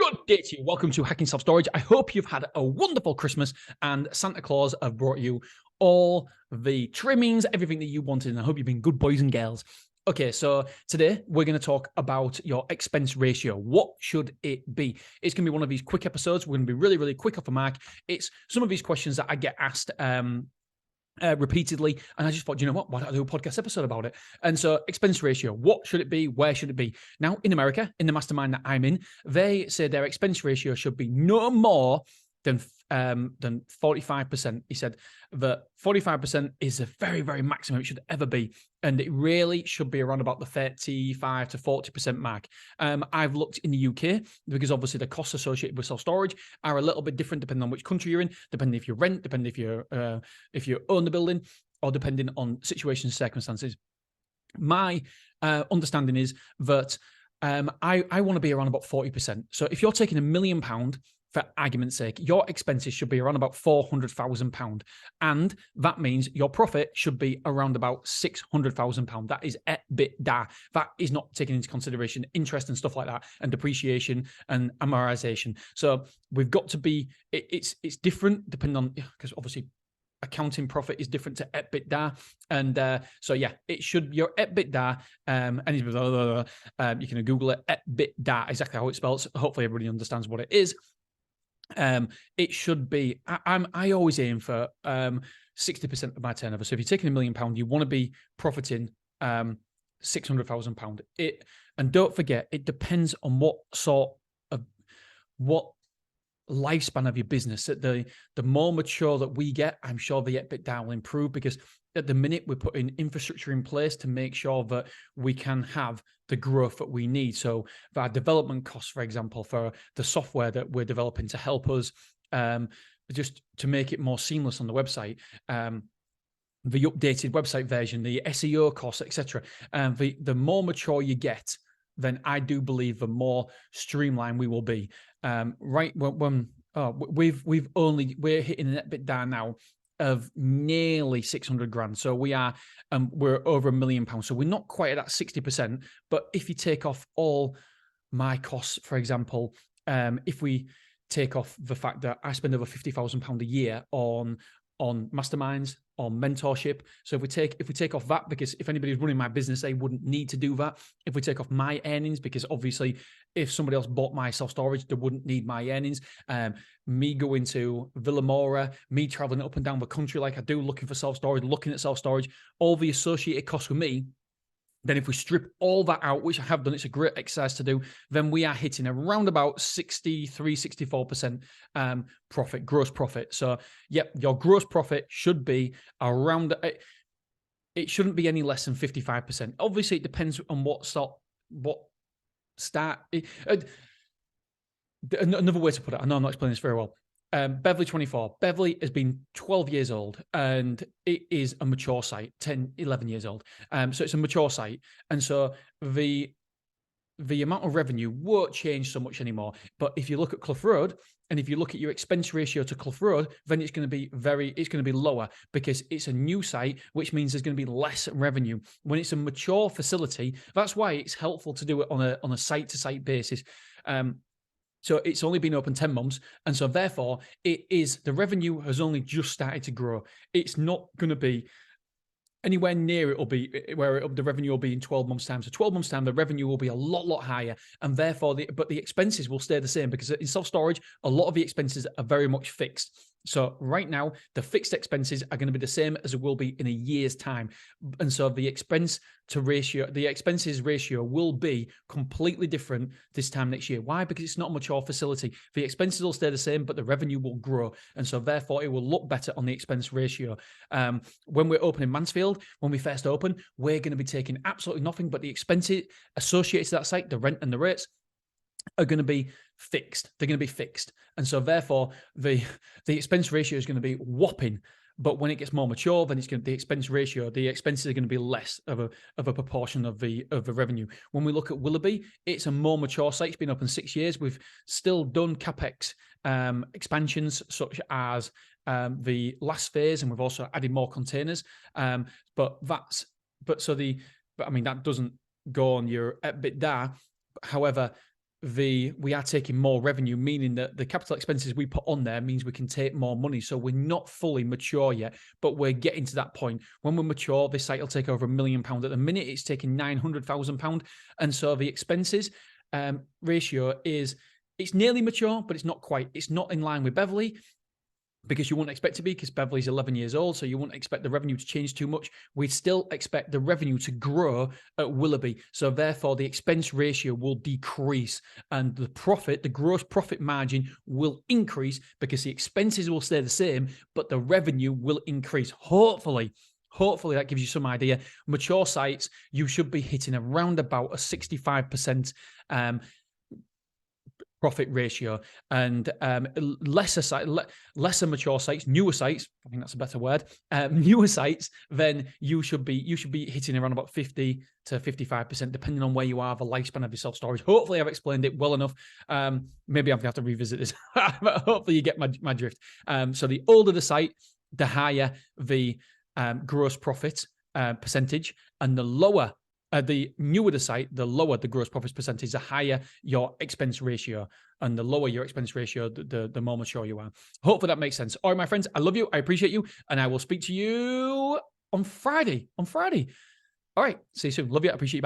Good day to you. Welcome to Hacking Self Storage. I hope you've had a wonderful Christmas and Santa Claus have brought you all the trimmings, everything that you wanted. And I hope you've been good boys and girls. Okay, so today we're going to talk about your expense ratio. What should it be? It's going to be one of these quick episodes. We're going to be really, really quick off the mark. It's some of these questions that I get asked repeatedly, and I just thought, you know what, why don't I do a podcast episode about it? And so expense ratio, what should it be? Where should it be? Now in America, in the mastermind that I'm in, they say their expense ratio should be no more than 45%. He said that 45% is the very, very maximum it should ever be. And it really should be around about the 35 to 40% mark. I've looked in the UK because obviously the costs associated with self-storage are a little bit different depending on which country you're in, depending if you rent, depending if you own the building, or depending on situations, circumstances. My understanding is that I want to be around about 40%. So if you're taking £1 million, for argument's sake, your expenses should be around about £400,000. And that means your profit should be around about £600,000. That is EBITDA. That is not taking into consideration interest and stuff like that, and depreciation and amortization. So we've got to be, it's different depending on, because obviously accounting profit is different to EBITDA. And so, yeah, it should, your EBITDA, and you can Google it, EBITDA, exactly how it spells. Hopefully everybody understands what it is. It should be, I always aim for 60% of my turnover. So if you're taking £1 million, you want to be profiting £600,000. And don't forget, it depends on what lifespan of your business. The more mature that we get, I'm sure the EBITDA will improve, because at the minute we're putting infrastructure in place to make sure that we can have the growth that we need. So our development costs, for example, for the software that we're developing to help us just to make it more seamless on the website, the updated website version, the SEO costs, etc. The more mature you get, then I do believe the more streamlined we will be. Right when we're hitting an EBITDA now of nearly 600 grand. So we're over £1 million. So we're not quite at that 60%. But if you take off all my costs, for example, if we take off the fact that I spend over £50,000 a year on masterminds, on mentorship. So if we take off that, because if anybody's running my business, they wouldn't need to do that. If we take off my earnings, because obviously if somebody else bought my self-storage, they wouldn't need my earnings. Me going to Villamora, me traveling up and down the country like I do, looking for self-storage, looking at self-storage, all the associated costs with me, then if we strip all that out, which I have done, it's a great exercise to do, then we are hitting around about 63, 64% profit, gross profit. So, yep, your gross profit should be around, it shouldn't be any less than 55%. Obviously, it depends on another way to put it, I know I'm not explaining this very well. Beverly 24. Beverly has been 12 years old, and it is a mature site, 10, 11 years old. So it's a mature site. And so the amount of revenue won't change so much anymore. But if you look at Clough Road, and if you look at your expense ratio to Clough Road, then it's going to be lower, because it's a new site, which means there's going to be less revenue. When it's a mature facility, that's why it's helpful to do it on a site-to-site basis. So it's only been open 10 months. And so therefore, the revenue has only just started to grow. It's not going to be anywhere near the revenue will be in 12 months' time. So 12 months' time, the revenue will be a lot higher. And therefore, but the expenses will stay the same, because in self-storage, a lot of the expenses are very much fixed. So right now, the fixed expenses are going to be the same as it will be in a year's time. And so the expenses ratio will be completely different this time next year. Why? Because it's not a mature facility. The expenses will stay the same, but the revenue will grow. And so therefore, it will look better on the expense ratio. When we're opening Mansfield, when we first open, we're going to be taking absolutely nothing, but the expenses associated to that site, the rent and the rates, are going to be fixed. They're going to be fixed. And so therefore, the expense ratio is going to be whopping. But when it gets more mature, then the expenses are going to be less of a proportion of the revenue. When we look at Willoughby, it's a more mature site. It's been open 6 years. We've still done CapEx expansions, such as the last phase, and we've also added more containers. But that doesn't go on your EBITDA. However, we are taking more revenue, meaning that the capital expenses we put on there means we can take more money. So we're not fully mature yet, but we're getting to that point. When we're mature, this site will take over £1 million. At the minute, it's taking £900,000. And so the expenses ratio it's nearly mature, but it's not quite. It's not in line with Beverley, because you wouldn't expect to be, because Beverley's 11 years old, so you wouldn't expect the revenue to change too much. We still expect the revenue to grow at Willoughby, so therefore the expense ratio will decrease, and the gross profit margin will increase, because the expenses will stay the same, but the revenue will increase. Hopefully that gives you some idea. Mature sites, you should be hitting around about a 65% profit ratio, and lesser mature sites, newer sites, I think that's a better word, newer sites, then you should be hitting around about 50 to 55%, depending on where you are, the lifespan of your self-storage. Hopefully I've explained it well enough. Maybe I'm gonna have to revisit this, but hopefully you get my drift. So the older the site, the higher the gross profit percentage, and the newer the site, the lower the gross profits percentage, the higher your expense ratio. And the lower your expense ratio, the more mature you are. Hopefully that makes sense. All right, my friends, I love you. I appreciate you. And I will speak to you on Friday. All right. See you soon. Love you. I appreciate you.